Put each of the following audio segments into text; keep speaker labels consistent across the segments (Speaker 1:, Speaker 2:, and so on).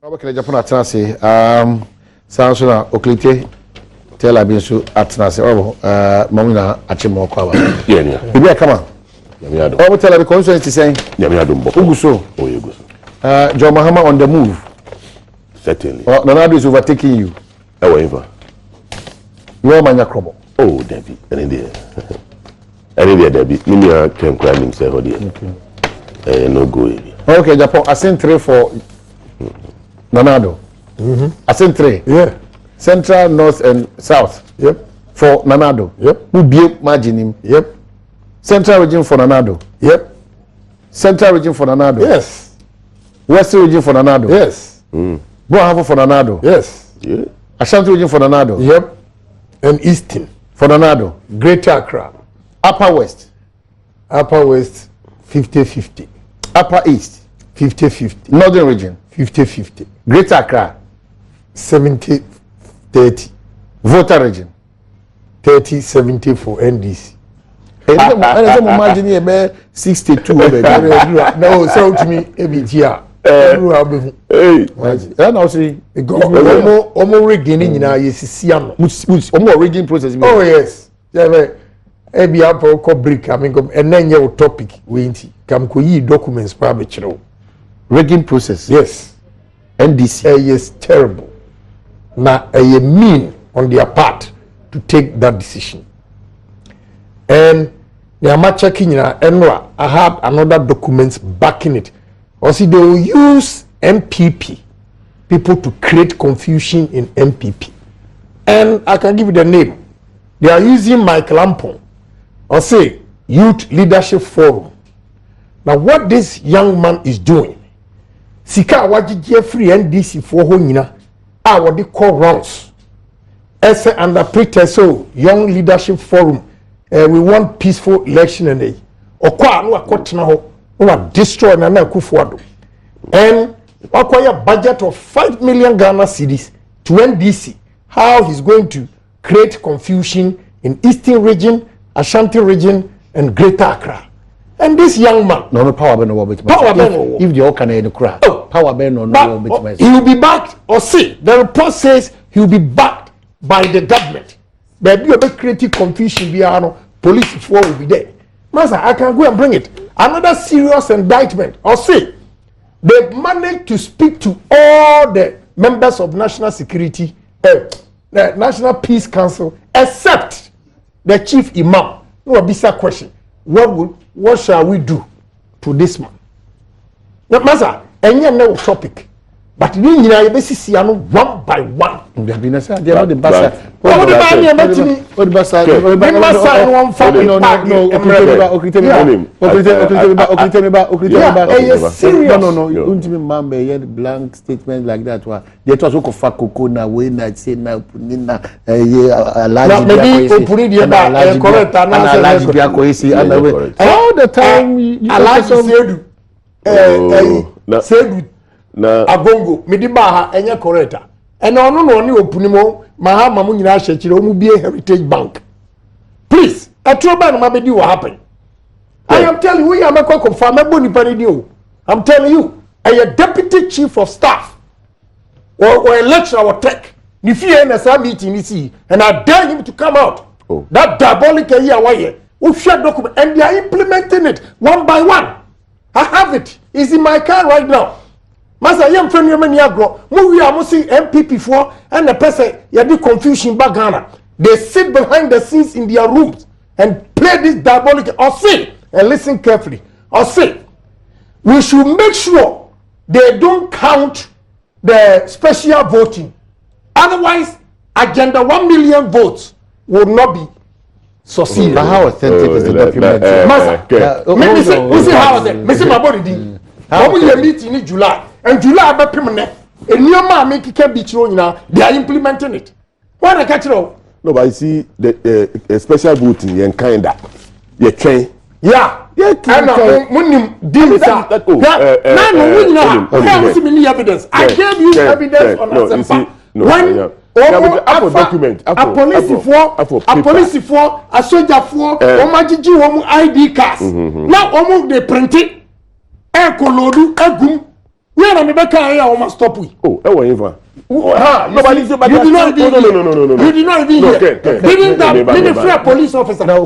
Speaker 1: Okay, Japan atenase sounds na oklite tell abinso atenase mamuna achimo kwa ba
Speaker 2: yeah
Speaker 1: bibi akama
Speaker 2: nyame adom
Speaker 1: omo tell abi constituency say
Speaker 2: nyame adom bo
Speaker 1: uguso
Speaker 2: oh yeguso
Speaker 1: John Mahama on the move
Speaker 2: certainly
Speaker 1: Nonado is overtaking you
Speaker 2: however
Speaker 1: you are manya krobo
Speaker 2: oh David any there David me can cry him say hold here no go
Speaker 1: okay Japan I sent 3 for Nonado. I sent 3.
Speaker 3: Yeah.
Speaker 1: Central, North, and South.
Speaker 3: Yep.
Speaker 1: For Nonado.
Speaker 3: Yep.
Speaker 1: Who be margin him?
Speaker 3: Yep.
Speaker 1: Central region for Nonado.
Speaker 3: Yep.
Speaker 1: Central region for Nonado.
Speaker 3: Yes.
Speaker 1: Western region for Nonado.
Speaker 3: Yes.
Speaker 1: Boahafo for Nonado.
Speaker 3: Yes.
Speaker 2: yeah
Speaker 1: Ashanti region for Nonado.
Speaker 3: Yep. And Eastern.
Speaker 1: For Nonado.
Speaker 3: Greater Accra.
Speaker 1: Upper West.
Speaker 3: Upper West 50-50.
Speaker 1: Upper East.
Speaker 3: 50-50.
Speaker 1: Northern region.
Speaker 3: 50-50.
Speaker 1: Greater Accra.
Speaker 3: 70-30.
Speaker 1: Voter region.
Speaker 3: 30-70 for NDC.
Speaker 1: And margin here 62.
Speaker 3: No, so to me, ABTR.
Speaker 2: hey
Speaker 1: And now see
Speaker 3: Omo rigging in Yesiano.
Speaker 1: Omo rigging process.
Speaker 3: Oh, yes. Ebi apo ko break amingo enenye o topic we nti kam ko yi documents pa be kire.
Speaker 1: Rigging process.
Speaker 3: Yes.
Speaker 1: NDC.
Speaker 3: Yes, terrible. Now, mean on their part to take that decision. And I'm checking, Enra, I have another documents backing it. Also, they will use MPP, people to create confusion in MPP. And I can give you the name. They are using Mike Lampon, or say, Youth Leadership Forum. Now, what this young man is doing, Sika wajije free NDC for ho nyina a wodi call rounds as under pretext so young leadership forum we want peaceful election and day okwa no akotena ho no destroy na Akufo-Addo and acquire budget of 5 million Ghana cedis to NDC how he's going to create confusion in Eastern region, Ashanti region and Greater Accra. And this young man,
Speaker 1: no power ben no bit.
Speaker 3: Power ben
Speaker 1: if the all can in the crowd. Power ben no bit.
Speaker 3: He will be backed or see the report says he will be backed by the government. There be a bit creative confusion no police force will be there. Master, I can go and bring it. Another serious indictment or see they managed to speak to all the members of national security, the National Peace Council, except the chief imam. No bisa question. What shall we do to this man? Now, Master, any no topic, but we need to see one by one.
Speaker 1: They have been said they are the basa.
Speaker 3: What the man? What the basa? The basa one family.
Speaker 1: No. You don't even remember a blank statement like that. They was also for Kokona way na say na punina all the time
Speaker 3: you na agongo midi ba ha enye correcta ene ono no oni opunimo mahama mu nyina ahekire omu bie Heritage Bank please atroba no mabedi what happen I am telling you am akoko fa mebo nipa ni o I'm telling you a deputy chief of staff or electoral or tech ni fie na sa meeting ni see and I dare him to come out that diabolic year why we share document and they are implementing it one by one. I have it. It's in my car right now. Master, yam friend you many agro. We are see MPP for and the person you do confusion back Ghana. They sit behind the scenes in their rooms and play this diabolic or say and listen carefully. Or say we should make sure they don't count the special voting. Otherwise, agenda 1 million votes will not be succeed.
Speaker 1: How authentic is the document?
Speaker 3: Master, me see how authentic. Me see my body did. How we meeting in July? And July be permanent. And new man make it be true now. They are implementing it. Why they catch it all?
Speaker 2: no but you see the special voting and kinda you train
Speaker 3: yeah and munim dinsa na no we know how we see evidence I gave you evidence on that when a document a police for a soldier for omagigi wo ID cards now omo they print it e kolodu egum Where am I back here? I must stop we.
Speaker 2: Oh, I want you.
Speaker 3: Nobody. You did not even. No. You did not even.
Speaker 2: No,
Speaker 3: didn't that? Didn't free police officer.
Speaker 1: No.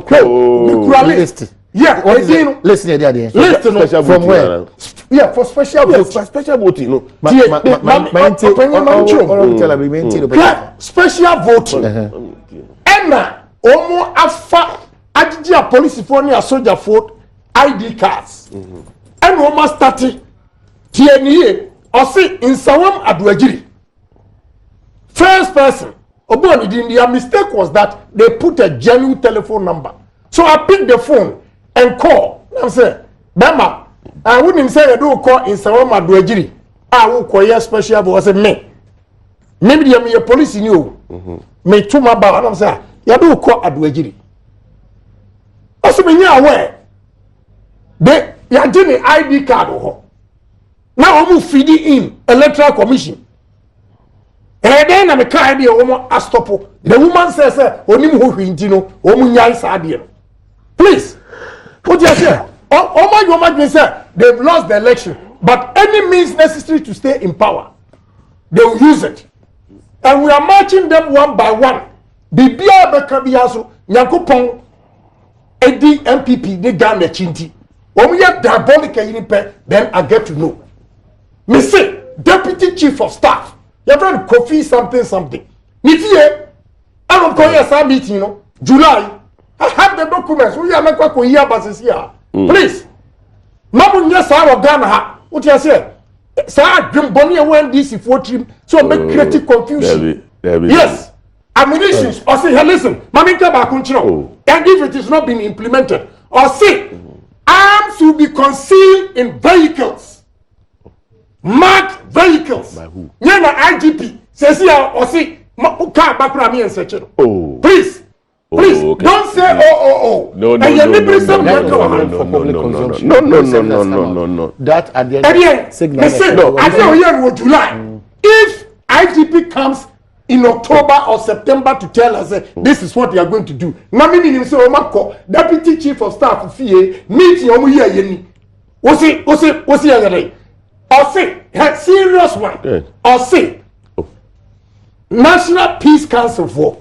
Speaker 3: List. Yeah.
Speaker 1: What is it? Listen here, there.
Speaker 3: List
Speaker 1: From where?
Speaker 3: Yeah, for special vote.
Speaker 2: Special voting, no.
Speaker 3: Special voting. Enna omo afa agigi a police for ni a soldier for ID cards. And we must start TNE or see in Sawam Adwajiri. First person, their mistake was that they put a genuine telephone number. So I picked the phone and call. I'm saying, Bama, I wouldn't say I do call in Sawam Adwajiri. I will call you special vote. I said, me. Maybe I'm a police in you. Me too, my bar. I'm saying, you do call Adwajiri. Also, me aware. They are doing ID card. Now I'm feeding in Electoral Commission. And then I'm a car idea almost stop. The woman says, "Only who intino, omunyai sadia." Please, what you say? Oh my, say they've lost the election, but any means necessary to stay in power, they will use it. And we are marching them one by one. Bibia bekabiaso, Yankopon, Edi MPP, they got the chinti. When we have diabolic then I get to know. Me say, Deputy Chief of Staff, you're trying to Kofi something. Nitie, I don't call you a meeting, you know, July. I have the documents. We are not going to hear basis here. Please. Mamu nyesa wa Ghana. What you say? Sir, dream Bonnie when this is for team. So make creative confusion. Yes. Ammunitions. Or say, hey, listen, Maminka Bakunchino. And if it is not being implemented, or say, arms will be concealed in vehicles. Marked vehicles.
Speaker 2: By who?
Speaker 3: Nyana IGP. Says here, or say, car background me and search. Please. Please,
Speaker 2: okay.
Speaker 3: Don't say
Speaker 2: No.
Speaker 3: And you need to say
Speaker 1: No. That at the end
Speaker 3: signal. They say, at the end of July, if IGP comes in October or September to tell us this is what we are going to do. Now, meaning say, Deputy Chief of Staff meeting yeni. Or say, or say, serious one. Or say, National Peace Council for.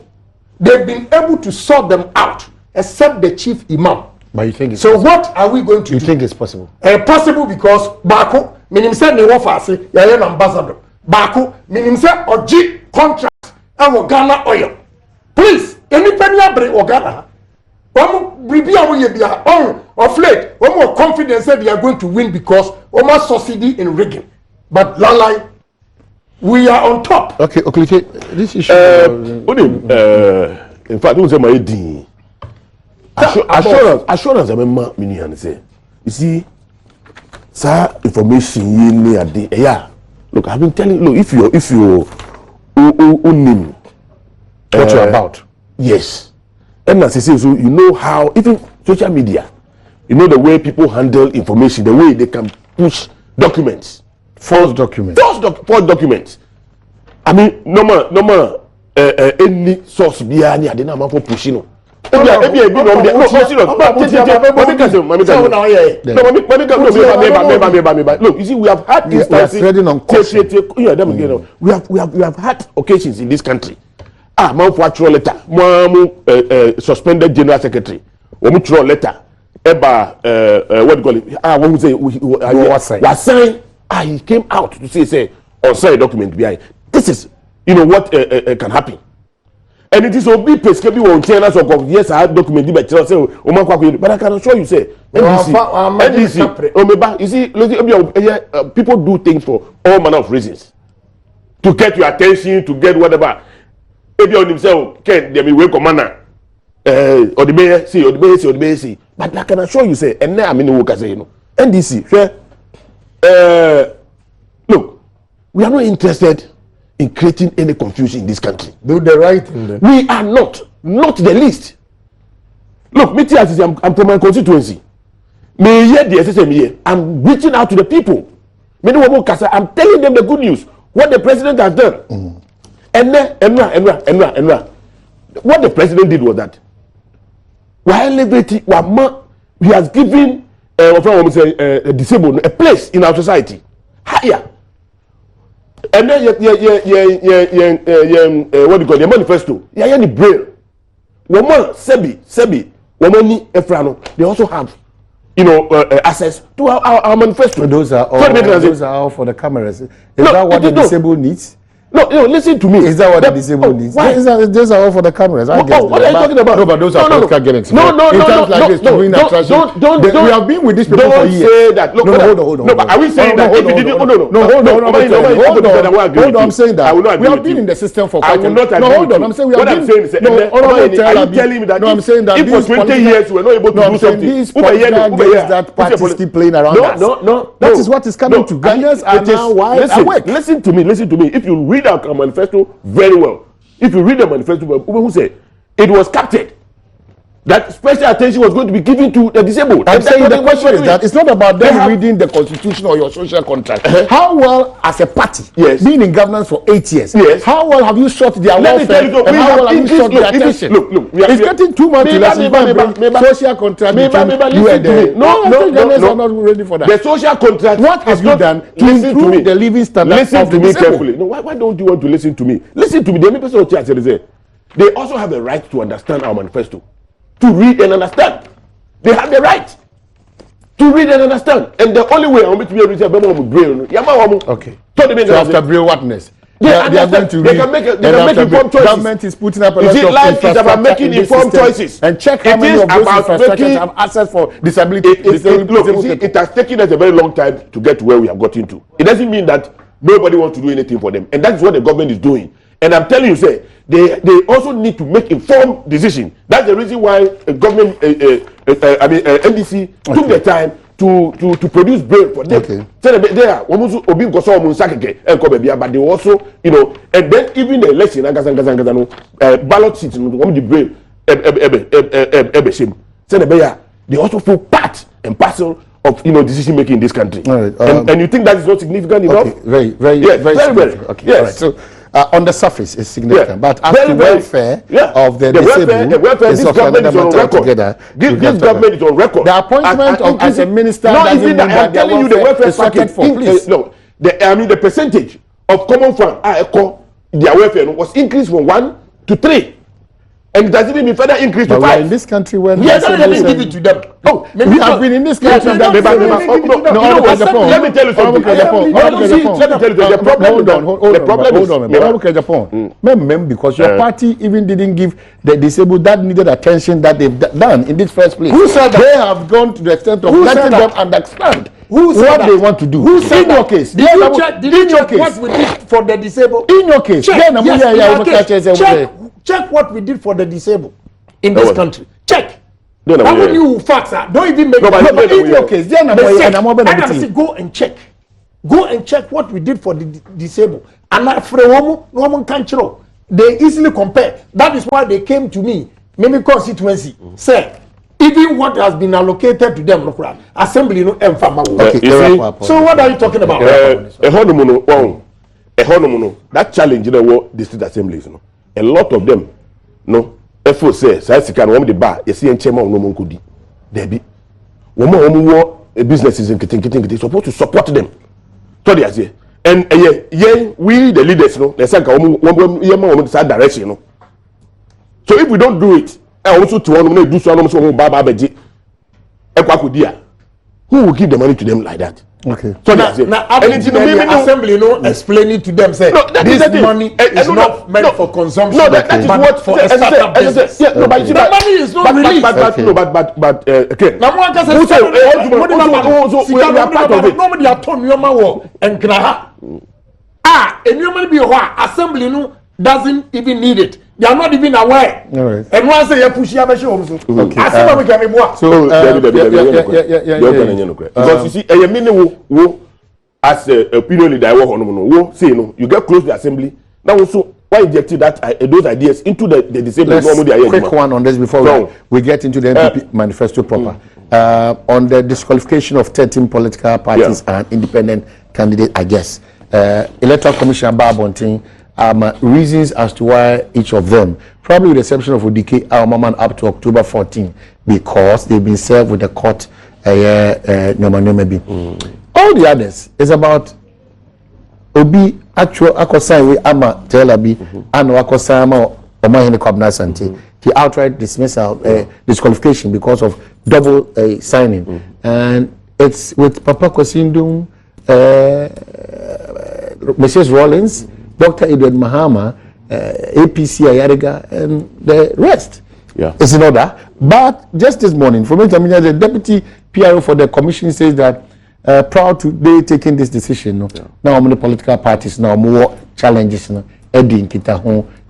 Speaker 3: They've been able to sort them out, except the chief imam.
Speaker 1: But you think it's
Speaker 3: so?
Speaker 1: possible?
Speaker 3: What are we going to do?
Speaker 1: You think it's possible?
Speaker 3: Possible because Baku, meaning say ni wafasi, you're an ambassador. Baku, meaning say oji contract and Ghana oil. Please, any penny abri or Ghana. One of late, one more confidence that they are going to win because one more subsidy in rigging. But Lalai, we are on top.
Speaker 1: Okay, this issue.
Speaker 2: In fact, don't say my D. Assurance. I remember many and say, you see, sir, information you need. Yeah, look, I've been telling. Look, if you name
Speaker 1: what you're about.
Speaker 2: Yes, and as I say, so you know how even social media, you know the way people handle information, the way they can push documents.
Speaker 1: False documents.
Speaker 2: False documents. I mean, normal. Any source behind it, I didn't have for pushing. No, serious. Look, you see, we have had instances. We have had occasions in this country. Man for actual letter, suspended general secretary. We throw letter. What do you call it? One who say was signed. He came out to say or sign document behind. This is, what can happen. And it is obi peskebi won China so of yes I have document but say but I can assure you say NDC you see people do things for all manner of reasons to get your attention, to get whatever. Maybe on himself can they be way commander or the mayor see but I can assure you say and I mean work say NDC look, we are not interested in creating any confusion in this country.
Speaker 3: Do the right thing then.
Speaker 2: We are not the least. Look, me too, I'm from my constituency. Me hear the SSM here. I'm reaching out to the people. I'm telling them the good news. What the president has done. Enra. What the president did was that he has given disabled a place in our society higher And then what do you call the manifesto? Yeah, any braille. Woman, Sebi, woman ni Efrano. They also have, access to our manifesto.
Speaker 1: So those are all for the cameras. Is that what the disabled needs?
Speaker 2: No, listen to me.
Speaker 1: Is that what the disabled needs?
Speaker 2: Why?
Speaker 1: Those are all for the cameras.
Speaker 2: What are you talking about?
Speaker 1: No, but those are political gimmicks. We have been with these people for years.
Speaker 2: Don't say that. Look,
Speaker 1: hold on.
Speaker 2: No, but are we saying that if you didn't? Hold
Speaker 1: on, I'm saying that. We have been in the system for quite a while. No, hold on, I'm saying we have been. Are you telling me that? No, I'm saying that
Speaker 2: if for 20 years we were not able to do something.
Speaker 1: These political games that parties keep playing around us.
Speaker 2: No.
Speaker 1: That is what is coming to Ghanaians are now wide awake.
Speaker 2: Listen to me. If you read our manifesto very well, if you read the manifesto, who say it was captured that special attention was going to be given to the disabled.
Speaker 1: I'm saying the question is that it's not about them reading the constitution or your social contract. How well, as a party, being in governance for 8 years, how well have you sought their welfare and how well have you sought their attention? Look, it's getting too much to listen to social contract between you and them. No, are not ready for that.
Speaker 2: The social contract.
Speaker 1: What have you done to improve the living standard of the disabled?
Speaker 2: Listen to me carefully. No, why don't you want to listen to me? Listen to me. The only person who said they also have the right to understand our manifesto. To read and understand. They have the right to read and understand. And the only way I'm going to be able to braille.
Speaker 1: Okay. So after braille whatness? They are going to read. They can make informed choices. Government is putting up a lot of infrastructure.
Speaker 2: It's about making informed choices.
Speaker 1: And check how many of those infrastructures have access for disability.
Speaker 2: It has taken us a very long time to get to where we have gotten to. It doesn't mean that nobody wants to do anything for them. And that is what the government is doing. And I'm telling you, they also need to make informed decisions. That's the reason why government, NDC took the time to produce braille for them.
Speaker 1: Okay.
Speaker 2: So they are but they also, and then even the election, ballot seats, the braille, they also feel part and parcel of decision making in this country.
Speaker 1: Right,
Speaker 2: and you think that is not significant enough?
Speaker 1: Okay, very significant. Okay,
Speaker 2: yes.
Speaker 1: All right. So on the surface, it's significant, but as the welfare of the disabled,
Speaker 2: this government is on record. This government is on record.
Speaker 1: The appointment of as a minister doesn't mean that the welfare is sorted for. Please,
Speaker 2: the percentage of common fund, their welfare was increased from 1 to 3. And it has even been further increased to 5.
Speaker 1: In this country, when
Speaker 2: give it to them.
Speaker 1: No, we have been in this country.
Speaker 2: Let me tell you something.
Speaker 1: Because your party even didn't give the disabled that needed attention that they've done in this first place.
Speaker 3: Who said that?
Speaker 1: They have gone to the extent of letting them understand what they want to do.
Speaker 3: Who said
Speaker 1: in your case?
Speaker 3: Did you check what we did for the disabled?
Speaker 1: In your case,
Speaker 3: check what we did for the disabled in this country. Check. How would you facts are? Don't even make
Speaker 1: it. In your case,
Speaker 3: go and check. Go and check what we did for the disabled. And they easily compare. That is why they came to me, maybe constituency, say, even what has been allocated to them, assembly,
Speaker 1: okay,
Speaker 3: so what are you talking about?
Speaker 2: That challenge, district assemblies, a lot of them, effort says, I can want the bar, you see, and chairman, no one could be. There be one businesses in Kitin, supposed to support them. So they say, and we, the leaders, they say, one side direction. So if we don't do it, I also to one do so, who will give the money to them like that?
Speaker 1: Okay.
Speaker 3: So now assembly explaining to them say this money is not meant for consumption.
Speaker 2: No, that is what
Speaker 3: for a startup business.
Speaker 2: Yeah, no, but
Speaker 3: the money is not released.
Speaker 2: But okay.
Speaker 3: Now one can say nobody are told you and and be assembly doesn't even need it. They are not even aware.
Speaker 1: All right.
Speaker 3: And once they push you,
Speaker 1: okay.
Speaker 2: Because you see, as a opinion leader, you get close to the assembly. Now also, why injected those ideas into the disabled?
Speaker 1: Quick one on this before we get into the NPP manifesto proper. On the disqualification of 13 political parties and independent candidates, I guess. Electoral Commission Badwam reasons as to why each of them, probably with the exception of Odike Almaman up to October 14, because they've been served with the court. All the others is about Obi actual akosan we ama telabi and akosan ma omahene kwabna sante he outright dismissal disqualification because of double signing and it's with Papa Kwasindum Mrs. Rollins, Dr. Edward Mahama, APC Ayariga, and the rest.
Speaker 2: Yeah.
Speaker 1: It's in order. But just this morning, the deputy PRO for the commission says that proud to they taking this decision. No? Yeah. Now, many political parties now more challenges heading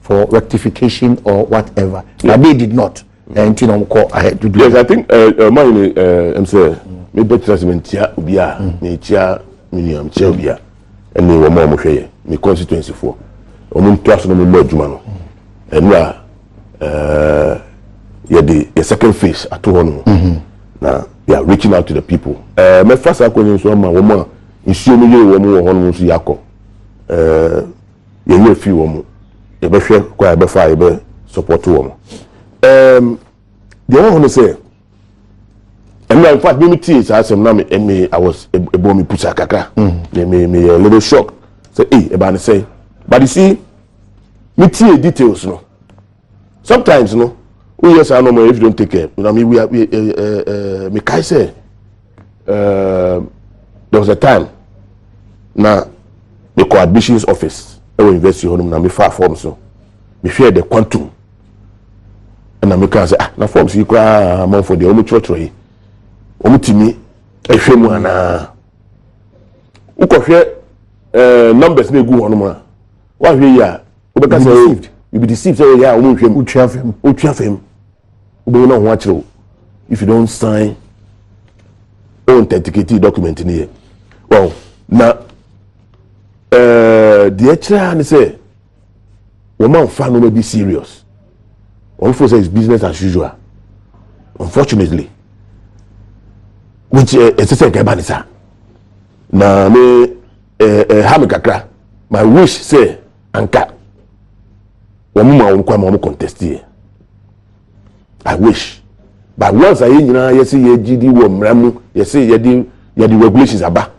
Speaker 1: for rectification or whatever. Yeah. But they did not. And you know, call ahead to do.
Speaker 2: Yes, I think I'm saying maybe transment here ubia, nature minimum chair ubia, and they were more share me constituency for. Omun trust no more juma no. And the second phase at home. Now we are reaching out to the people. My first acquaintance was my woman. In so many women who want to yako. You know few women. You be share quite be fire be support woman. The one who say. And in fact, me tears as I was a bomb pusa kaka. Me a little shock. Say, hey, about say, but you see, me tear details no. Sometimes no, we yes I know more if you don't take care. You know, me we me kai say, there was a time. Now, the co-admissions office, I will invest you on me far form so. Me fear the quantum. And I can say, na forms you cry among for the only church way. Omutimi ehwemu ana ukohwe numbers na egu hono ma wa hwe ya obeka say you be deceived say ya omuhwem utwafem obe na ho akire if you don't sign authenticate document ni here well na the extra and say woman fa no be serious one for say it's business as usual unfortunately which is a gabanisa. Na me hamikakra. My wish say anka. Wamuma unkwa mamu contest here. I wish. But once I yesi ye GD wo mramu, yesi ye the regulations aba.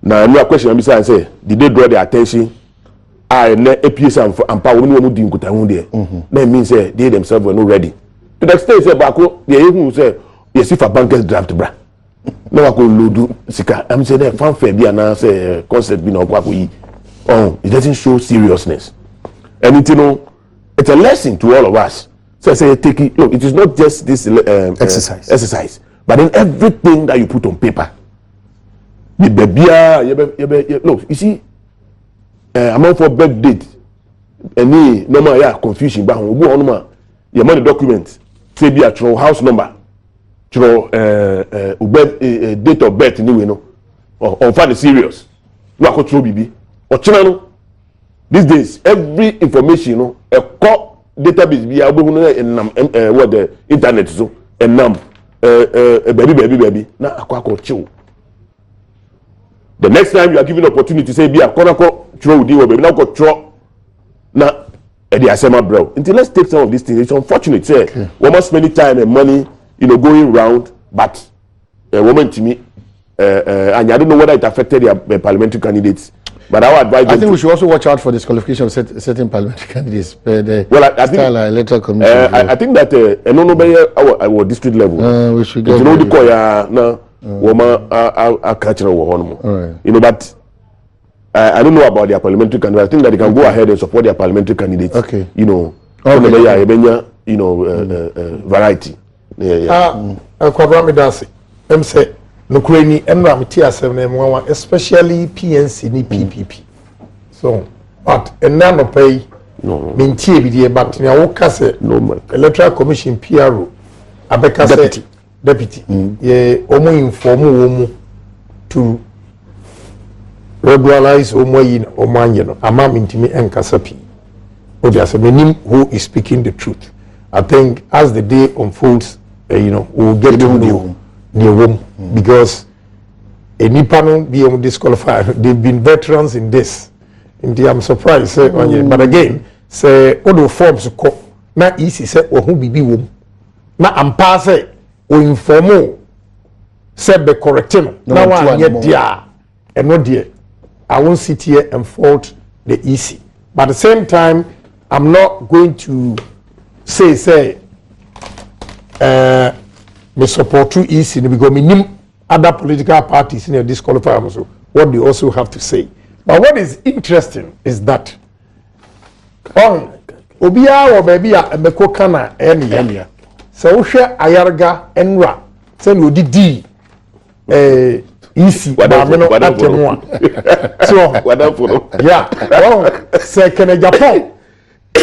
Speaker 2: Na no question I say, did they draw their attention? I ne APS and power when we di nkuta hu there. That means say they themselves were not ready. To the extent say bako, they even say yesi for bankers draft bra. No I go load sika. I'm saying that fanfare be an say concept be no kwako yi. Oh, it doesn't show seriousness. And you know, it's a lesson to all of us. So I say take it. Look, it is not just this exercise, but in everything that you put on paper. Look, you see, amount for birth date, any normal confusion. But we go on your money document. Say be a house number. Date of birth anyway no or find the serious no control bibi or channel these days every information you know a core database be able to what the internet so and baby na akwa chill the next time you are given opportunity say be a corner throw di baby now go throw na the asema bro until let's take some of these things. It's unfortunate say we must spend time and money going round, but a woman to me, and I don't know whether it affected their parliamentary candidates. But I would advise.
Speaker 1: I think we should also watch out for disqualification of certain parliamentary candidates.
Speaker 2: I think
Speaker 1: Electoral Commission.
Speaker 2: I think that our district level.
Speaker 1: We should get.
Speaker 2: You know the koya na woman a cultural one. You know, but I don't know about their parliamentary candidates. I think that they can go ahead and support their parliamentary candidates.
Speaker 1: Okay.
Speaker 2: You know, variety.
Speaker 3: Kwabra medase em say no kurani emra meti asem na emwa especially PNC ni PPP so but enna no pay
Speaker 2: no
Speaker 3: mintie bi die but na wo kase Electoral Commission PRO abeka say deputy ye omo inform wo mu to regularize omo yi na omo anye no ama mintimi enkasa pi odi asem nim who is speaking the truth. I think as the day unfolds, we'll get to know the room because any panel be disqualified. They've been veterans in this. Indeed, I'm surprised. But again, say all the forms na easy say who be wom. Na ampa say o informo say be correct no. Now one yet dia and no dear. I won't sit here and fault the EC. But at the same time, I'm not going to say me support to EC because me other political parties in the disqualify also what they also have to say. But what is interesting is that on Obia or baby a meko kana enya so wohwe ayarga enra say no didi EC maameno atemu a so yeah well say can Japan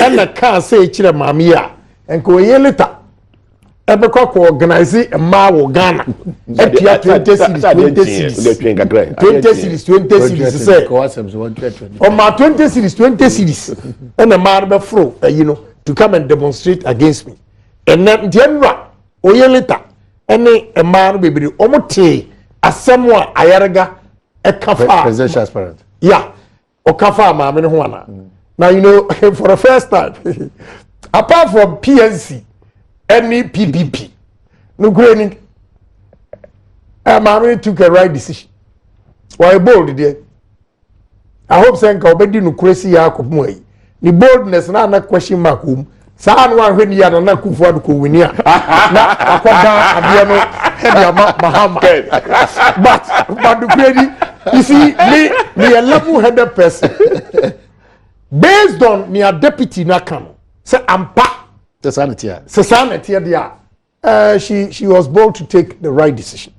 Speaker 3: and the car say chire maami a enko ye later ebeko ko organize ma wo Ghana etia 20 series say on my 20 series and a man be fro you know to come and demonstrate against me and then general oyelita any a man be be omote asemwa ayarega e kafa
Speaker 1: presidential aspirant
Speaker 3: yeah o kafa ma me ho ana now you know for the first time apart from PNC any PPP no granting Mammy took a right decision. Why bold there? I hope Senka obedi no crazy yakopmoy. The boldness na question mark San one when you are na kufu ko winia. Na akwada abiano head Mahama. But the credit you see me a level-headed person. Based on me a deputy na kano. Say ampa
Speaker 1: the sanity.
Speaker 3: She was bold to take the right decision.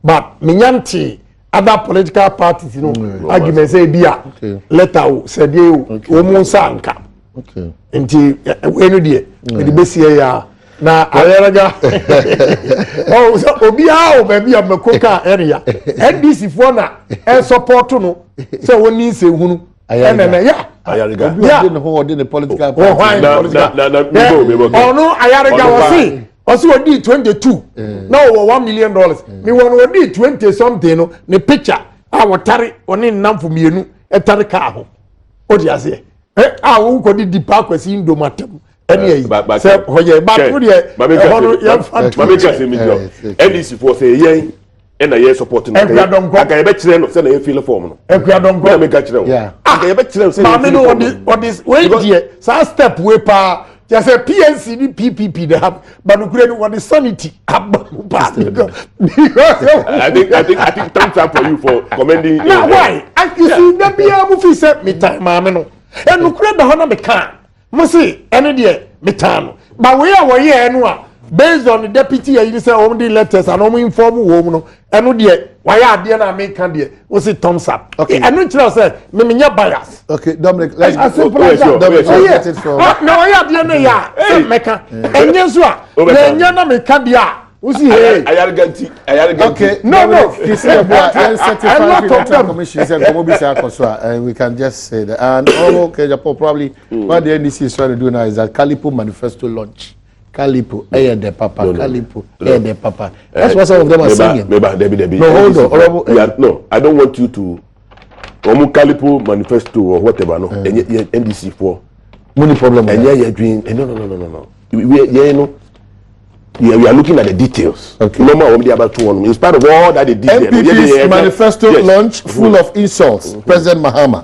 Speaker 3: But Minyanti, other political parties, you know, argument say bia letter said you sanka.
Speaker 1: Okay.
Speaker 3: Until when you the best ya na ayaraga. Oh, so obia baby am koka area. NDC for na e support no. So woni say hunu.
Speaker 1: Ayaraga.
Speaker 3: Yeah.
Speaker 1: Ayaraga. Yeah. The political party.
Speaker 3: Oh no, ayaraga was see. Also, we did 22. Now, $1 million. Me want we did 20 something. No, the picture. I will carry on in number for me. A carry car. What do you say? I won't go to the park with him. Do matter. Anyway, but
Speaker 2: NDC for say yeah, and a year supporting. I bet you send a feel form.
Speaker 3: Don't
Speaker 2: make a
Speaker 3: yeah. I bet you say what is wait here. So step way pa. Just a PNC, PPP, they have, but we create what is sanity.
Speaker 2: I think time for you for commending.
Speaker 3: Now why? I see that be able to set me time, mamma. And we create the honor me can. Must see any day me time. But we are here anyway. Based on the deputy, you say only letters and only inform woman. And we why are there na make candy? We say thumbs up.
Speaker 1: Okay.
Speaker 3: And we tell say me bias.
Speaker 1: Okay, Dominic. Let's
Speaker 3: as simple as that.
Speaker 1: Get it from.
Speaker 3: No, I have there ya. Meka. And yes, what? Then you na me candy. We see hey.
Speaker 1: Okay.
Speaker 3: No.
Speaker 1: This is about certified Electoral Commission said and we can just say that. And okay, Japan probably what the NDC is trying to do now is that Calipo Manifesto launch. Calipo, the papa, Calipo, the papa. That's what some of them are singing.
Speaker 2: No, hold on. No, I don't want you to. Calipo Manifesto or whatever. No, NDC for
Speaker 1: money problem.
Speaker 2: And you're doing. No. We are looking at the details.
Speaker 1: Okay.
Speaker 2: No more about 2 in spite of all that the details.
Speaker 1: MPP's manifesto launch full of insults. President Mahama.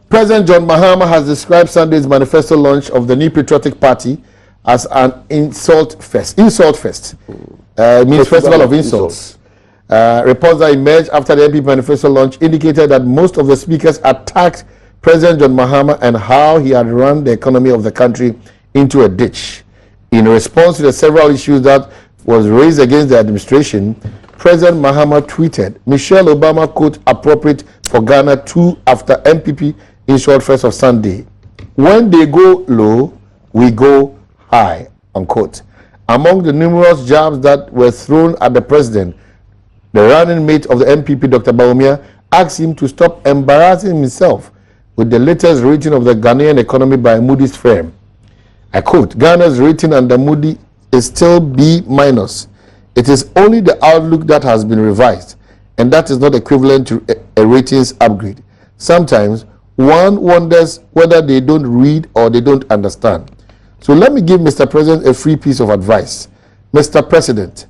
Speaker 1: President John Mahama has described Sunday's manifesto launch of the New Patriotic Party as an insult fest. Means festival of insults. Reports that emerged after the MP manifesto launch indicated that most of the speakers attacked President John Mahama and how he had run the economy of the country into a ditch. In response to the several issues that was raised against the administration, President Mahama tweeted, Michelle Obama quote appropriate for Ghana too after MPP insult fest of Sunday. When they go low, we go high, unquote. Among the numerous jabs that were thrown at the president, the running mate of the MPP, Dr. Badwam, asked him to stop embarrassing himself with the latest rating of the Ghanaian economy by Moody's firm. I quote, Ghana's rating under Moody is still B-. It is only the outlook that has been revised, and that is not equivalent to a ratings upgrade. Sometimes one wonders whether they don't read or they don't understand. So let me give Mr. President a free piece of advice. Mr. President,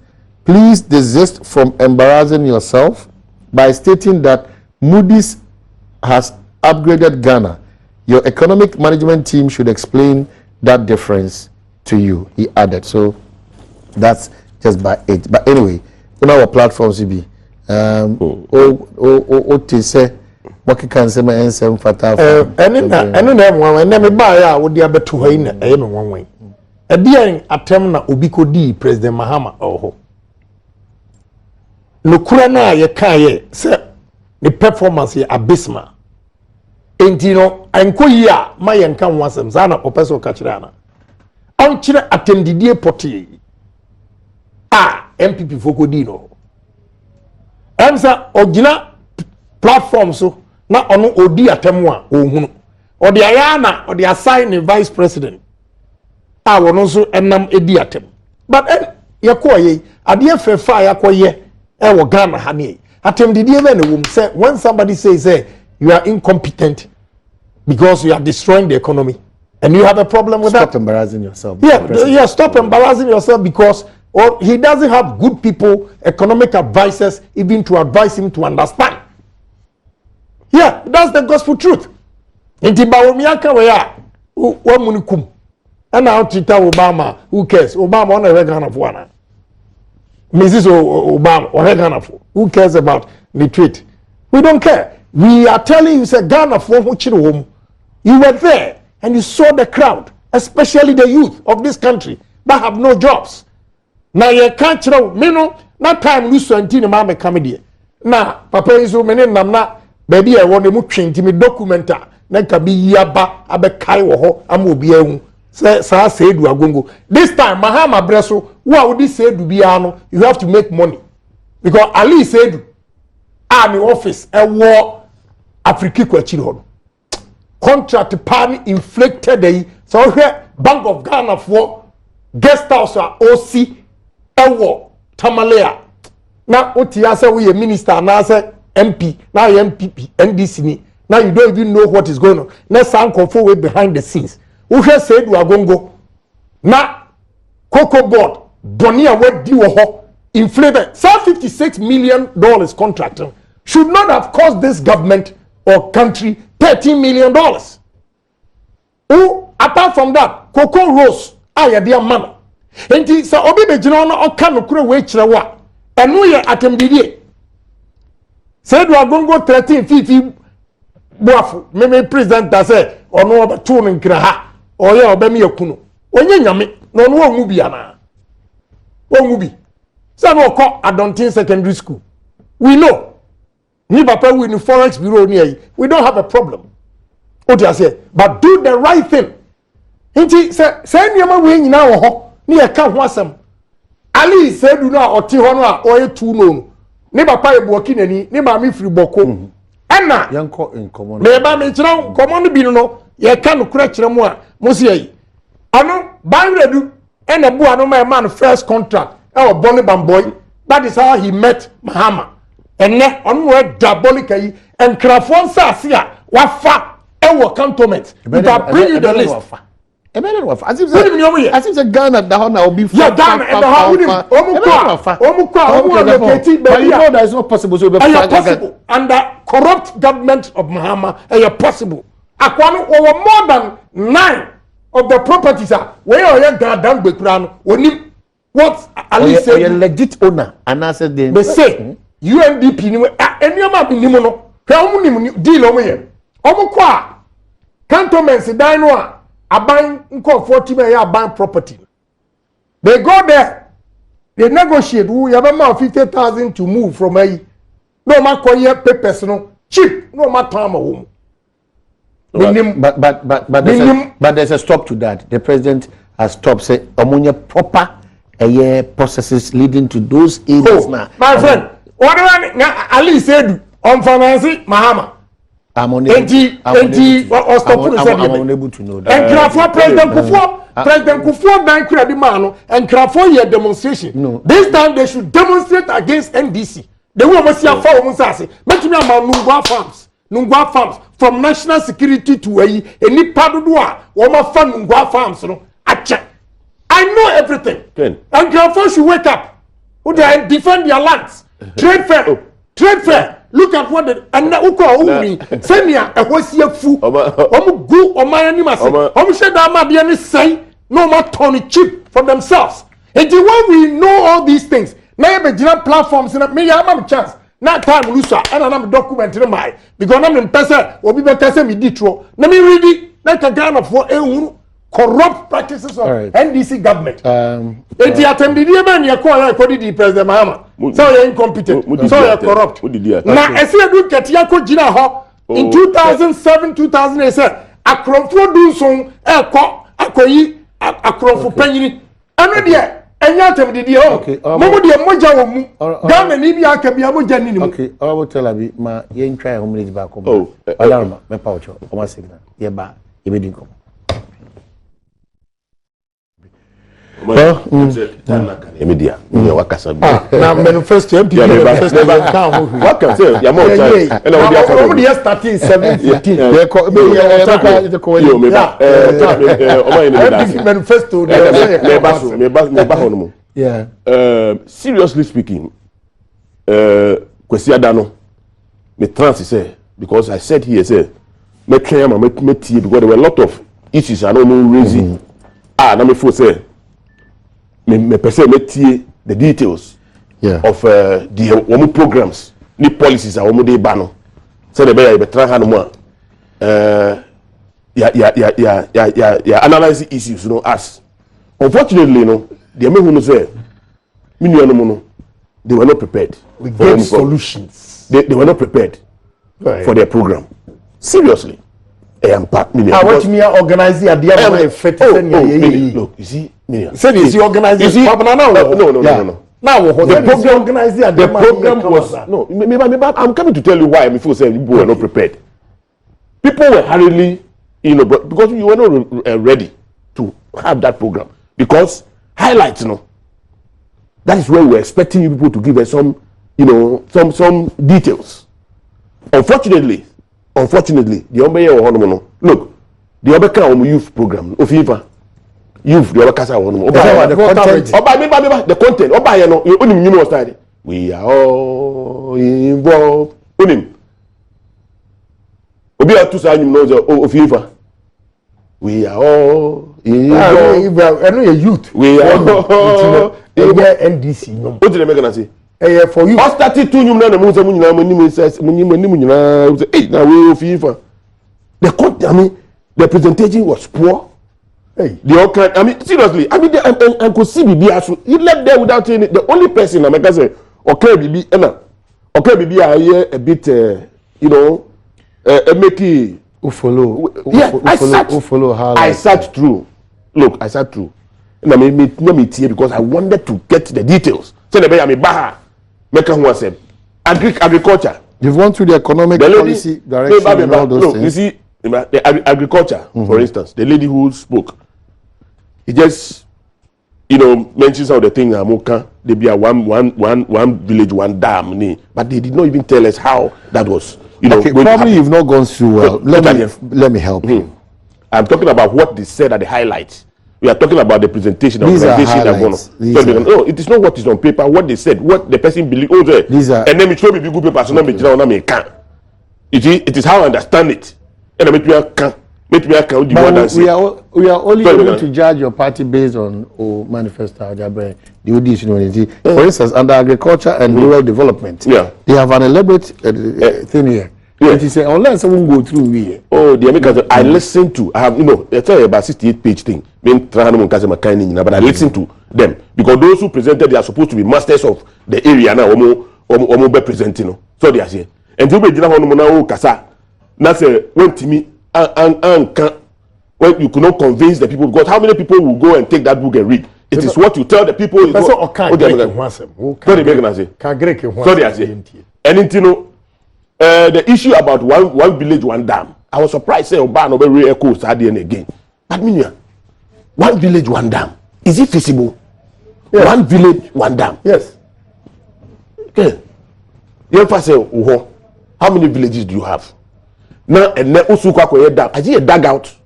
Speaker 1: please desist from embarrassing yourself by stating that Moody's has upgraded Ghana. Your economic management team should explain that difference to you, he added. So that's just by it. But anyway, on our platforms, be say what can say my answer fata.
Speaker 3: Me buy ya wo dia beto ha ina e me wonwen. E dia atem na obi ko di President Mahama oho. No kura na ye kan ye say the performance ye abysmal. Enti no enko yi a ma ye nka nwasem za na opeso ka kire ana. An kire atendidie poti. MPP foko di no. Emsa ogina platform so na ono odi atemu a ohunu. Odi ayana odi assign the vice president. Wono so enam edi atem. But yakoye ade afefa yakoye wo Ghana ha ne. Atem didie be na wom say when somebody says you are incompetent because you are destroying the economy and you have a problem with
Speaker 1: Stop embarrassing yourself.
Speaker 3: Yeah, stop embarrassing yourself because he doesn't have good people, economic advisors, even to advise him to understand. Yeah, that's the gospel truth. Inti Bawumiaka weya, wa munikum. And now Tita Obama, who cares? Obama on a regan of one. Mrs. Obama or regan of who cares about the tweet? We don't care. We are telling you, say Ghana for home. You were there and you saw the crowd, especially the youth of this country that have no jobs. Now you can't tell me no time we so antini ma me come na papa iso me nam na baby I want mu twenti me documenta na ka bi yaba abekai wo ho am obi ahu say sa Sedu Agongo this time Mahama breso wo odi Sedu bia no you have to make money because Ali Sedu army office e wo Africa kwachiri ho contract pan inflicted dey so Bank of Ghana for guest house OC ewo tamalea na otia say we a minister na say MP now MPP NDC ni now you don't even know what is going on na sound confo way behind the scenes who said Sedu Agongo na cocoa board bonia we di wo ho inflated $56 million contract should not have cost this government or country $13 million. Who apart from that cocoa rose aya dia man enti sa obi be gina no oka no kure we kire wa enu ye atembidie Sedu Agongo 13 fifi boafu me president da say ono obeto no nkira ha oye obemi yakunu onye nyame no no onwu bia na onwu bi say no ko Adontin secondary school we know ni papa we in forex bureau ni we don't have a problem what you say but do the right thing enti say niam we nyina wo ho ni e ka ho asem Ali Sedu no oti ho no a oye tu no ni papa e boki nani ni ma me firi boko ena
Speaker 1: yanko in common
Speaker 3: me ba me kire common bi no ye ka no kura kire mu a mo se yi ano ban redu ena bu ano ma man first contract e o Bonny Bamboy that is how he met Mahama enne onu we diabolic yi enkrafo nsase a wafa e wo cantonment that bring you the list
Speaker 1: as if Ghana da ho na obi
Speaker 3: for yeah Ghana and the how locate
Speaker 1: but you know that is not possible so be
Speaker 3: possible under corrupt government of Mahama possible akwano over more than 9 of the properties are where you Ghana dan bekura no onim what Ali said
Speaker 1: you legit owner and I said
Speaker 3: they say UNDP ni enioma bi nimu no hwe omunim deal omoye omukwa cantonments dan no a aban nko 40 million aban property they go there they negotiate who you have 50,000 to move from a no ma koye papers no cheap no ma time home
Speaker 1: but there's a stop to that the president has stopped say omunya proper processes leading to those areas now
Speaker 3: my friend what Ali said on finance Mahama
Speaker 1: I'm unable to know that.
Speaker 3: And President Kufuor dan credit man and Kufuor here demonstration.
Speaker 1: No.
Speaker 3: This time they should demonstrate against NDC. They will must see for Musasi. But me Nungwa farms from national security to any padudua or my fund Nungwa farms no. I know everything. And Kufuor should wake up. Who they defend their lands. Trade fair. look at what the and uko owuri senia ehwosia fu omo gu oman animase omo she da ma de ni sai no more turn cheap for themselves. And when we know all these things, now you be platforms and me am chance. Now time lusa and I'm documenting my because I'm in person or be better me ditro. Let me read it. Like a kind of corrupt practices of NDC government. Eti atembidi man ya kwa ya kodi di president Mahama. So you incompetent. So you corrupt. Na esi edu ketia ko jina ho in 2007 2008 akrofo du son akoyi akrofo panyini. Ano dia enya atembidi ho. Momo dia moja wo mu. Gama ni bi aka bia moja ni mu.
Speaker 1: Okay, I will tell abi ma ye ntwa e homage ba ko. Oh, alarma me pa ocho. O ma signal. Ye ba Ibedinko.
Speaker 2: Well, media.
Speaker 3: Now, manifesto.
Speaker 2: What can say? You're more time. And
Speaker 3: already starting 7:15. Manifesto.
Speaker 1: Yeah.
Speaker 2: Seriously speaking, Kwesi Adano, me trans say because I said here say me claim me because there were a lot of issues I don't know raising. Na me for say me person me tie the details of the women programs, the policies a women dey ban. Say the be try hand mo analyze issues you know as unfortunately you know the me who say me no they were not prepared.
Speaker 3: We get solutions.
Speaker 2: They were not prepared for their program. Seriously. What
Speaker 3: me organize the idea
Speaker 2: look, you see,
Speaker 3: said is you organize this program now?
Speaker 2: No. Now the program
Speaker 3: organize the
Speaker 2: program was no. Maybe I'm coming to tell you why before saying people were not prepared. People were hurriedly, you know, because you were not ready to have that program because highlights, you know. That is where we're expecting you people to give us some, you know, some details. Unfortunately, the Ombe look, the Obeka youth program, Ofifa, youth, the Obekasa the content, Oba, you only you know, we are all involved. Unim. Obia to say you know Ofifa. We are all involved.
Speaker 3: I know your youth.
Speaker 2: We are all
Speaker 3: NDC.
Speaker 2: What did they make us say?
Speaker 3: For you.
Speaker 2: I started to you na munyi says munyi hey na we FIFA. The presentation was poor.
Speaker 3: Hey,
Speaker 2: I mean seriously, I mean I could see BB he left there without any the only person I make say okay BB okay BB a bit you know make it
Speaker 1: follow.
Speaker 2: Yeah, I sat through. Look, I sat through. And I made here because I wanted to get the details. So the baby baha make who said agriculture.
Speaker 1: You've gone through the economic policy direction and all those things.
Speaker 2: You see, the agriculture, for instance, the lady who spoke, he just mentions all the things they be a one village, one dam, but they did not even tell us how that was.
Speaker 1: Okay, probably you've not gone through well. Let me help you.
Speaker 2: I'm talking about what they said at the highlights. We are talking about the presentation of organization. No, it is not what is on paper, what they said, what the person believes. And then it show me good paper, so me can't. It is how I understand it. And I can't.
Speaker 1: We are only able to judge your party based on Manifesto. For instance, under agriculture and rural development, they have an elaborate thing here. It is unless someone go through here.
Speaker 2: Oh, the Americans, I listened to. I have, it's about 68-page thing. But I listened to them because those who presented, they are supposed to be masters of the area now. Omo be presenting. So they are saying. And you be now kasa. That's when to me when you could not convince the people because how many people will go and take that book and read? It is what you tell the people.
Speaker 3: So
Speaker 2: they are saying. And the issue about one village, one dam. I was surprised. Say, Oba no be echoes again. But mean, one village, one dam. Is it feasible?
Speaker 3: Yes.
Speaker 2: One village, one dam.
Speaker 3: Yes.
Speaker 2: Okay. You ever say, how many villages do you have? Now, and then also dam. Is it a dugout?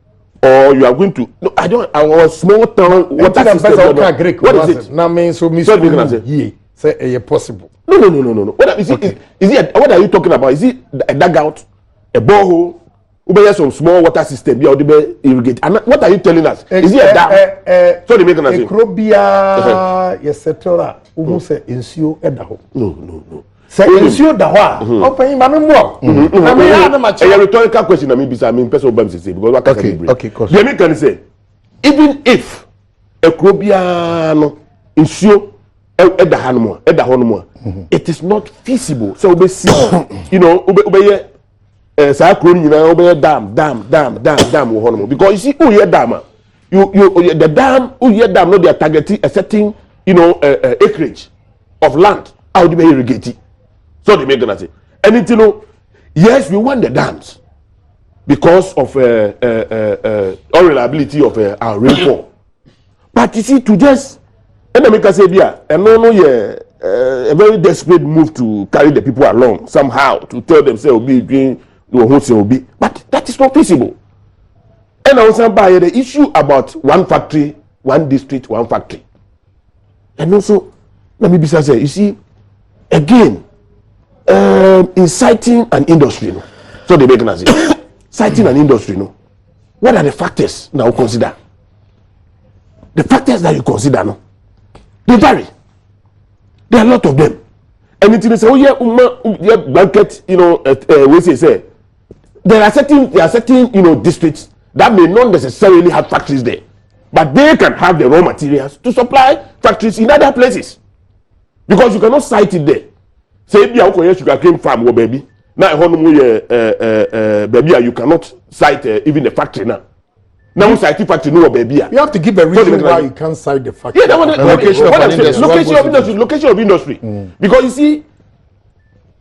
Speaker 2: Or you are going to? No, I don't. Our small town. What is it?
Speaker 3: Now, mean so. say possible.
Speaker 2: No. What is it? What are you talking about? Is it a dugout, a borehole? Ube some small water system be irrigate. And what are you telling us? Is it a dam? So they make an answer.
Speaker 3: Electoral, etc. Who say insure edaho?
Speaker 2: No.
Speaker 3: Say insure daho. Open mami mo. Na me ya na macho.
Speaker 2: A rhetorical question na me bisa me person obam say because what can be.
Speaker 1: Okay, course.
Speaker 2: The American say even if ekrobia no insure edaho no mo, it is not feasible. So we see, you know, ube say kro nyina ube dam wo hono because you see who hear dam you the dam who hear dam no they are targeting a certain, you know, acreage of land how do they irrigate it. So they make gonna say anything, you know, yes we want the dams because of unreliability of our rainfall, but you see to just and make us say yeah and no a very desperate move to carry the people along somehow to tell them say obi doing but that is not feasible. And also by the issue about one factory, one district, one factory. And also, let me be say, you see, again, inciting an industry. No? So they make an answer. Citing an industry. No? What are the factors now consider? The factors that you consider, no? They vary. There are a lot of them. And it is say, oh yeah, blanket, you know, we say. There are certain, you know, districts that may not necessarily have factories there, but they can have the raw materials to supply factories in other places, because you cannot site it there. Say if you have sugarcane farm, oh baby, now baby, you cannot site even the factory now. Now site factory, no baby.
Speaker 3: You have to give a reason why you can't site the factory.
Speaker 2: Yeah, location of industry, because you see.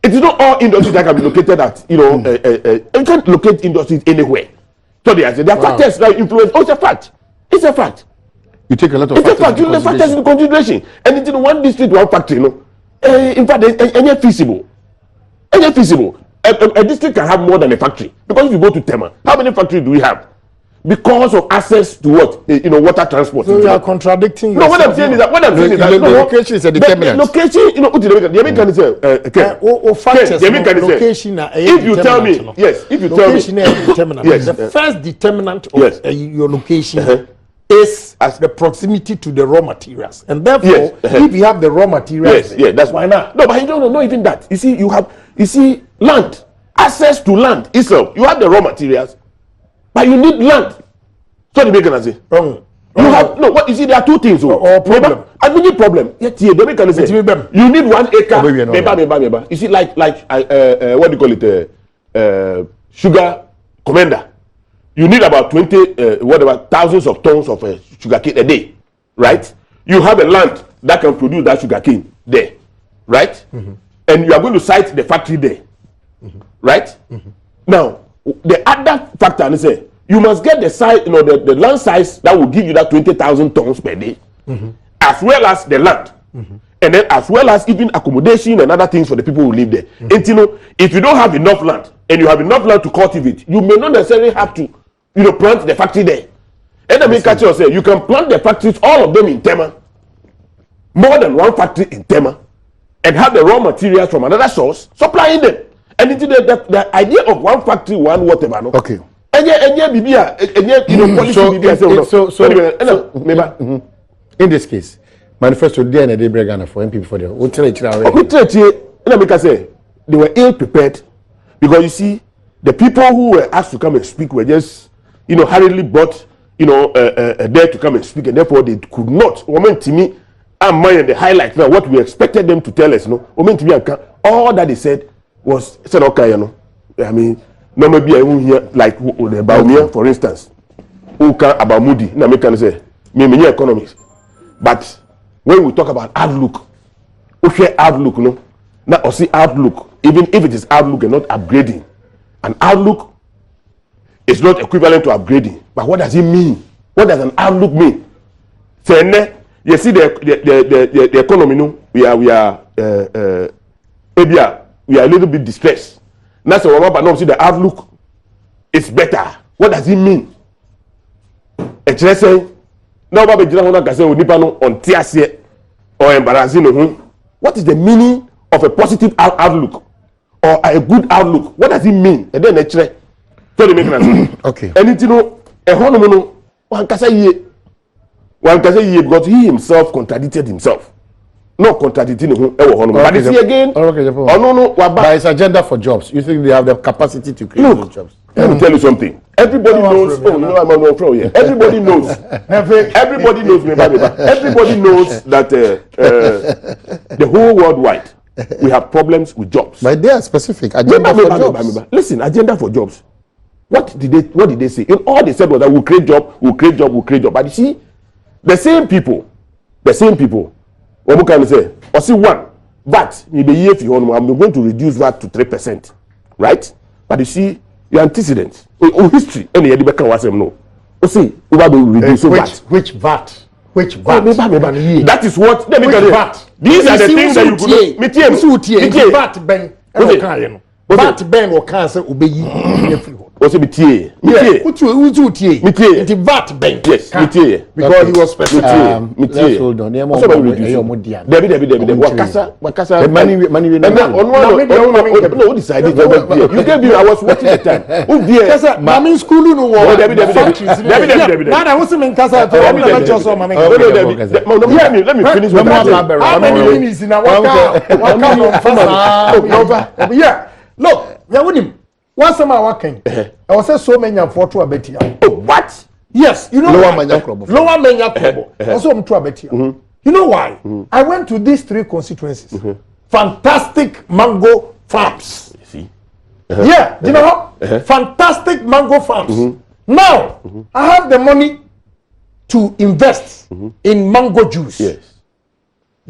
Speaker 2: It is not all industries that can be located at, you know, you can't locate industries anywhere. So there are factors that influence. Oh, it's a fact. It's a fact.
Speaker 1: You take a lot of
Speaker 2: factors. It's a fact. You take factors into consideration. And it's in one district, one factory, you know. In fact, any feasible. Any feasible. A district can have more than a factory. Because if you go to Tema, how many factories do we have? Because of access to what, you know, water transport.
Speaker 3: So you are contradicting.
Speaker 2: No, what I'm saying is that
Speaker 1: location is a determinant.
Speaker 2: Location, you know, the American say,
Speaker 3: location.
Speaker 2: If you tell me, yes, if you tell me,
Speaker 3: determinant. Yes, the first determinant of your location is the proximity to the raw materials, and therefore, if you have the raw materials,
Speaker 2: that's why not. No, but you don't know even that. You see, land, access to land itself. You have the raw materials. But you need land. So the American say, you have no. What you see? There are two things.
Speaker 3: Or problem.
Speaker 2: I mean, problem. Yet the American say, you need 1 acre. You see, like what do you call it? Sugar commander. You need about 20 thousands of tons of sugar cane a day, right? You have a land that can produce that sugar cane there, right? And you are going to site the factory there, right? Now. The other factor is say you must get the size, you know, the land size that will give you that 20,000 tons per day, as well as the land, and then as well as even accommodation and other things for the people who live there. And you know, if you don't have enough land and you have enough land to cultivate, you may not necessarily have to, you know, plant the factory there. And I mean, catch yourself, you can plant the factories, all of them in Tema, more than one factory in Tema, and have the raw materials from another source supplying them. And into the idea of one factory, one whatever. No?
Speaker 1: Okay.
Speaker 2: And you know, policy.
Speaker 1: In this case, manifesto there and they bring Ghana for MPP for them.
Speaker 2: They were ill prepared because you see, the people who were asked to come and speak were just, you know, hurriedly brought, you know, there to come and speak, and therefore they could not. To me, I'm mind the highlight now what we expected them to tell us. No, all that they said. Was said okay, you know. I mean, no maybe I won't hear like about me, for instance. Who can about Moody? Na me can say me economics. But when we talk about outlook, we share outlook, no. Now or see outlook, even if it is outlook and not upgrading. An outlook is not equivalent to upgrading. But what does it mean? What does an outlook mean? Say you see the economy, no. We are a little bit distressed. That's why but now see the outlook is better. What does it mean? Say now Baba Jira Hona Kase Onipano on Tiasie or embarrassing what is the meaning of a positive outlook or a good outlook? What does it mean? And then so they make an
Speaker 1: okay.
Speaker 2: And you know, a honomono one can say because he himself contradicted himself. Not contradicting him. But you see again,
Speaker 1: but it's agenda for jobs. You think they have the capacity to create those jobs?
Speaker 2: Let me tell you something. Everybody knows. Oh, you know I'm not from here. Everybody knows. Everybody knows. Everybody knows that the whole worldwide we have problems with jobs.
Speaker 1: But they are specific agenda for jobs.
Speaker 2: Listen, agenda for jobs. What did they say? All they said was that we'll create job, we'll create job, we'll create job. But you see, the same people. What can I say? Or see one, VAT, I'm going to reduce VAT to 3%. Right? But you see, your antecedents, history, any no. See, reduce VAT.
Speaker 3: Which VAT? Which VAT?
Speaker 2: That is what, let me tell you. These are the things that you could
Speaker 3: VAT Ben. VAT Ben or cancer obey.
Speaker 2: Also VAT Ben. Yes,
Speaker 3: because he was specific.
Speaker 1: Let's hold on.
Speaker 2: Wakasa. No, decided. You gave me. I was watching the time.
Speaker 3: Mami school no war. Now I was in Casa.
Speaker 2: Let me finish with that.
Speaker 3: How many minutes in a yeah. Look, yeah, with him. Once I'm working, I was so many for to Abetia.
Speaker 2: Oh, what?
Speaker 3: Yes, you know.
Speaker 1: Lower Menya Krobo.
Speaker 3: Also, I'm to Abetia. You know why? I went to these 3 constituencies. Fantastic mango farms.
Speaker 2: You see?
Speaker 3: Yeah, you know what? Fantastic mango farms. Now, I have the money to invest in mango juice.
Speaker 2: Yes.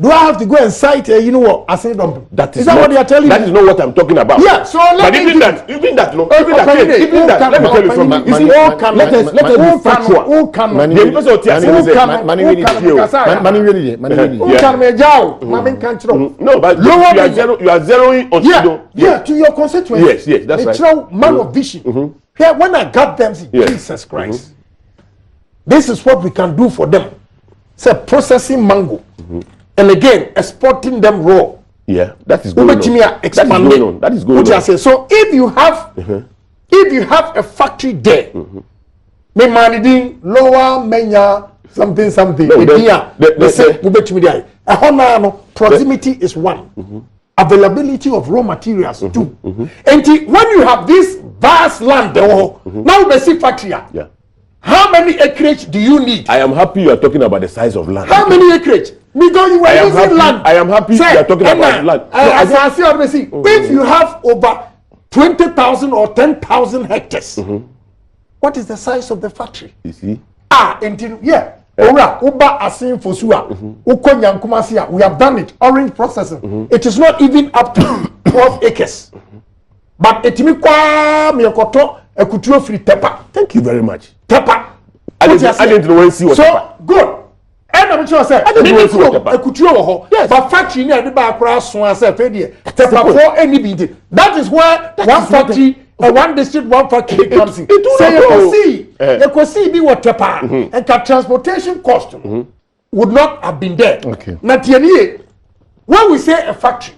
Speaker 3: Do I have to go and cite you know what? I say don't.
Speaker 2: Is
Speaker 3: that what they are telling
Speaker 2: me? That is not what I'm talking about.
Speaker 3: Yeah, so let me
Speaker 2: that, let me tell you something. You see, let us be factual. No, but you are zeroing on.
Speaker 3: Yeah, to your constituency.
Speaker 2: Yes, that's right.
Speaker 3: Man of vision. Here, when I got them, Jesus Christ, this is what we can do for them. Say processing mango. And again, exporting them raw.
Speaker 2: Yeah, that is going on. That is going on.
Speaker 3: So if you have a factory there, me managing lower menya something. Proximity is one. Availability of raw materials two. And when you have this vast land, now we see factory.
Speaker 2: Yeah.
Speaker 3: How many acreage do you need?
Speaker 2: I am happy you are talking about the size of land.
Speaker 3: How many acreage? Because you were using land.
Speaker 2: I am happy you are talking about land.
Speaker 3: If you have over 20,000 or 10,000 hectares, what is the size of the factory?
Speaker 2: You see?
Speaker 3: We have done it. Orange processing. It is not even up to 12 acres. But it me a couture free tepa.
Speaker 2: Thank you very much.
Speaker 3: Tepa.
Speaker 2: I didn't know see what.
Speaker 3: So good. And I'm sure say I didn't know what a couture. Yes. But factory near the back cross one say tepa for any bit. That is where one factory one district one factory comes in. Say you can see be what tepa and the transportation cost would not have been there.
Speaker 1: Okay.
Speaker 3: Now when we say a factory,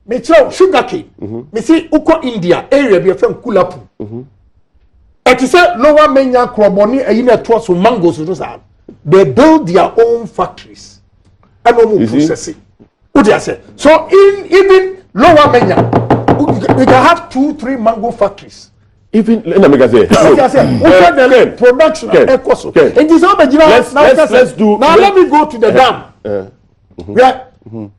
Speaker 3: me tell sugar cane. Me see uko India area be from Kulapu. It is a lower menya kroboni and you mangoes. They build their own factories and process it. What do you say? So even lower menya, we can have 2-3 mango factories.
Speaker 2: Even let me say
Speaker 3: production.
Speaker 2: Let's do.
Speaker 3: Now let me go to the dam. Yeah.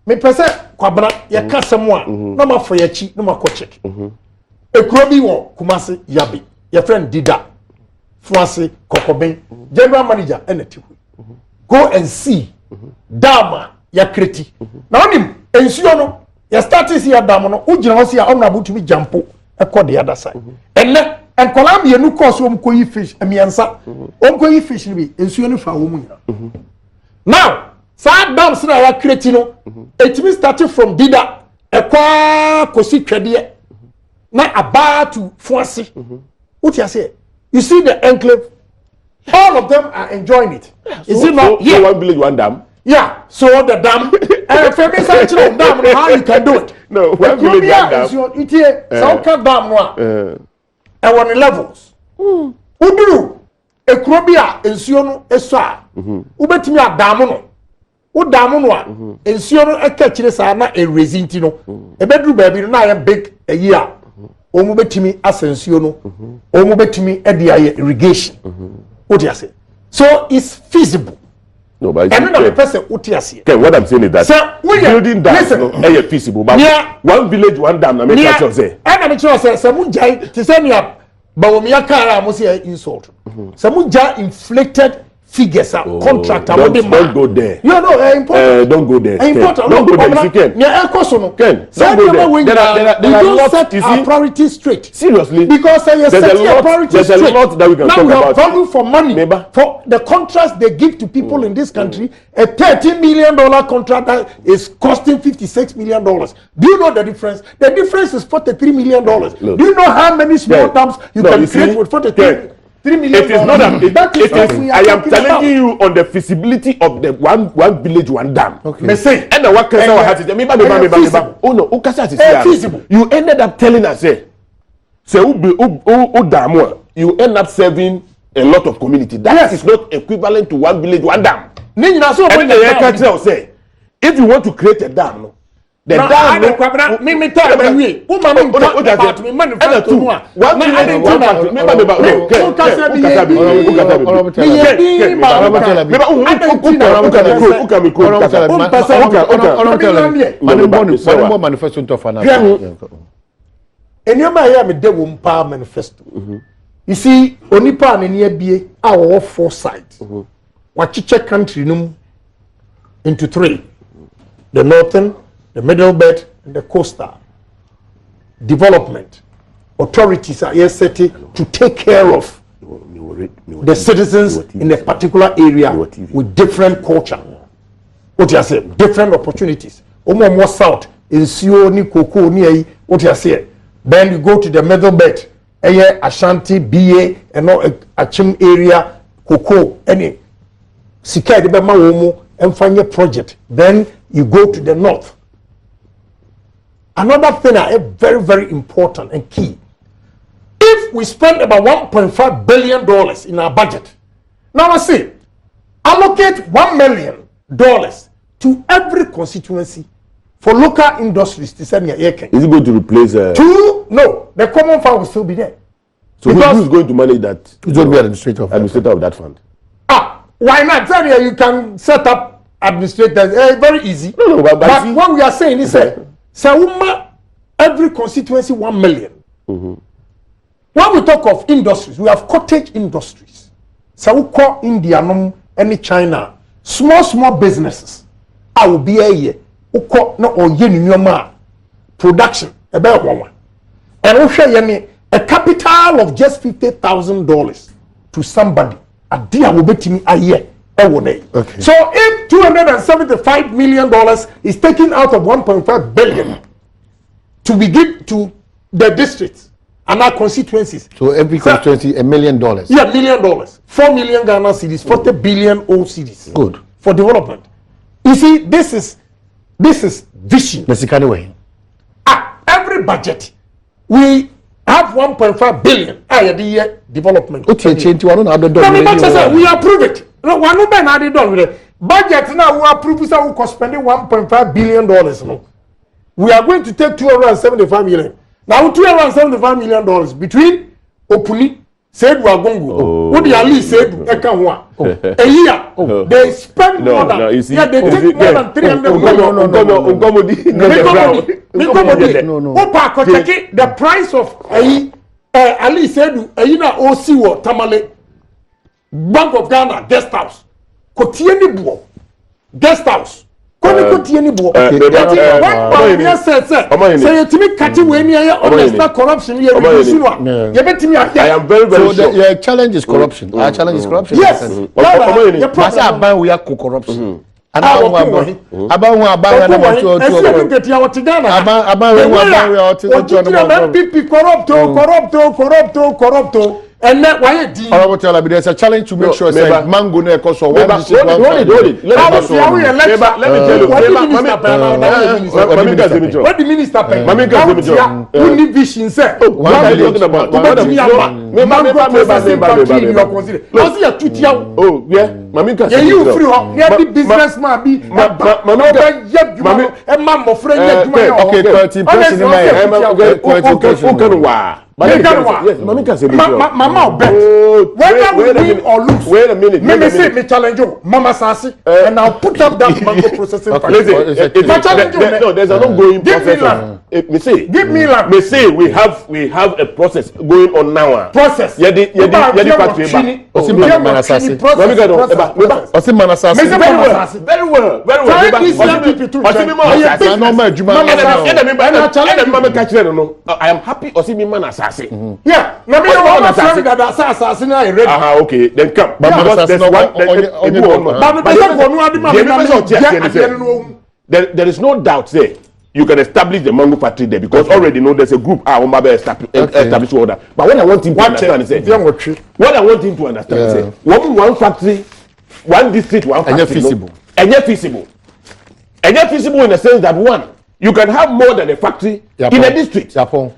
Speaker 3: Me person kwabra ya kasamwa na ma for yachi na ma ko check. Ekrobi wo Kumasi Yabi. Your friend Dida, Fuasi, Kokoben, general manager, and go and see Dama, Yakriti. Now, him, and Siono, you start to see a Damono, Ujanosia, on to be Jampo, a call the other side. And Columbia, no course, koi fish, and Miansa, koi fish, and Siono for woman. Now, sad dams now are Cretino, it means started from Dida, a qua Kosi Credia, now a bar to Fuasi. What you say? You see the enclave, all of them are enjoying it.
Speaker 2: Is it not? So 1 village, 1 dam.
Speaker 3: Yeah. So the dam For me, dam, how you can do it?
Speaker 2: No, one village one dam.
Speaker 3: It's here. So can dam one. And on the levels. Uduru. Ekrobia ensuo no eso ubetimi adamu no udamu no a ensuo no ekachire sa na erezinti no ebeduru baabi no na ya big eyi a omu betimi asensuo no omu betimi ede aye irrigation odiase so it's feasible.
Speaker 2: No, but
Speaker 3: and the person odiase.
Speaker 2: Okay, what I'm saying is that building dams no feasible but one village one dam na make sure say
Speaker 3: and na sure say mu jai ti say me Badwam yakara mo say insult. Some inflated figures contractor.
Speaker 2: Don't go there.
Speaker 3: You know, important.
Speaker 2: Don't go there.
Speaker 3: Important.
Speaker 2: Don't go there if you can.
Speaker 3: Yeah, don't go
Speaker 2: there. There are lots.
Speaker 3: Set our priority straight.
Speaker 2: Seriously.
Speaker 3: Because there's
Speaker 2: a lot that we can talk about.
Speaker 3: Now we have value for money. For the contracts they give to people in this country, a $13 million contract that is costing $56 million. Do you know the difference? The difference is $43 million. Do you know how many small dams you can create with $43 million?
Speaker 2: It is not I am telling you on the feasibility of the one village one dam.
Speaker 3: Okay. Me say,
Speaker 2: and the what can oh no, feasible. You ended up telling us say you end up serving a lot of community. That is not equivalent to one village one dam. Say if you want to create a dam, the dam
Speaker 3: manifesto. You see, onipa na ni abie our foresight. Wachiche country num into three: the northern, the middle belt, and the coastal. Development authorities are here set to take care of the citizens in a particular area with different culture. What you say? Different opportunities. Omo south, Nsio ni Koko ni ayi. What you say? Then you go to the middle belt. Eye Ashanti, BA, and no Achim area, Koko, any Sika de Bema Womo, and find your project. Then you go to the north. Another thing that is very, very important and key. If we spend about $1.5 billion in our budget, now I say, allocate $1 million to every constituency for local industries to send your air.
Speaker 2: Is it going to replace?
Speaker 3: No, the common fund will still be there.
Speaker 2: So who is going to manage that?
Speaker 1: Who's going to be administrator
Speaker 2: of that fund?
Speaker 3: Why not? Tell you, you can set up administrators. Very easy.
Speaker 2: No, but
Speaker 3: what we are saying is every constituency 1 million. When we talk of industries, we have cottage industries. So we call India, any China, small businesses. I will be a production about one. And we share a capital of just $50,000 to somebody. A dear will be to me a year. Okay. So if $275 million is taken out of 1.5 billion to be given to the districts and our constituencies.
Speaker 1: So every constituency $1 million.
Speaker 3: Yeah, $1 million. 4 million Ghana cedis, 40 billion old cedis.
Speaker 1: Good.
Speaker 3: For development. You see, this is vision. Every budget we have 1.5 billion the year development. We approve it. No, one no ben added done with it. Budget now we approve so we cost spending $1.5 billion. No. We are going to take $275 million. Now $275 million between Opuni, said we are going to go. What the Ali said, a year. They spend more than they take more than 300 million. The price of Ali said, OC Tamale, Bank of Ghana, guest house. Kotieni Buo, guest house. Kotieni Buo. Say to me, catching when you understand corruption. I
Speaker 2: am very
Speaker 1: sure. So your challenge is corruption. Our challenge is corruption.
Speaker 3: Yes.
Speaker 1: We are corruption.
Speaker 3: And that why it
Speaker 1: Honorable Teller, there's a challenge to make sure that mango no cost so one
Speaker 2: hold it. Let me tell you.
Speaker 3: What the minister pay? Who need vision say?
Speaker 2: What are you talking about? Oh, yeah. Maminka.
Speaker 3: Yeah, you free up. Yeah, the businessman be.
Speaker 1: Okay, 30 person in my
Speaker 3: Mama bet. Whether we win or lose.
Speaker 2: Wait a minute.
Speaker 3: Let me say me challenge you, Mama Sasi, and I'll put up that mango processing
Speaker 2: facility. No, there's an ongoing process.
Speaker 3: Give me land.
Speaker 2: Me say we have a process going on now.
Speaker 3: Process.
Speaker 2: Yedi factory. Very well. I am happy to see me man assassin.
Speaker 3: Yeah.
Speaker 2: Okay, then come. There is no doubt there. You can establish the mango factory there because already know there's a group establish order. But what I want him to understand is one factory, one district, one factory. And feasible in the sense that one, you can have more than a factory in a district. Now,
Speaker 1: so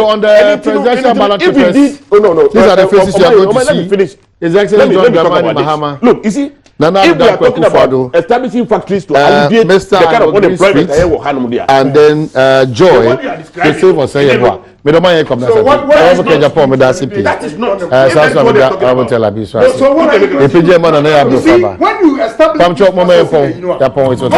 Speaker 1: on the presidential ballot papers, these are the faces you are going to see.
Speaker 2: Let me finish.
Speaker 1: His Excellency John Dramani Mahama.
Speaker 2: Look, you see, if we are talking about establishing factories to alleviate the kind of unemployment
Speaker 1: and then Joy, to save us say what? Me don't mind come now. So what is Japan me that CP?
Speaker 2: That is not.
Speaker 1: So I will tell you. So
Speaker 3: what are you?
Speaker 1: If you man na ya
Speaker 3: when you establish
Speaker 1: come chop moment Japan is what.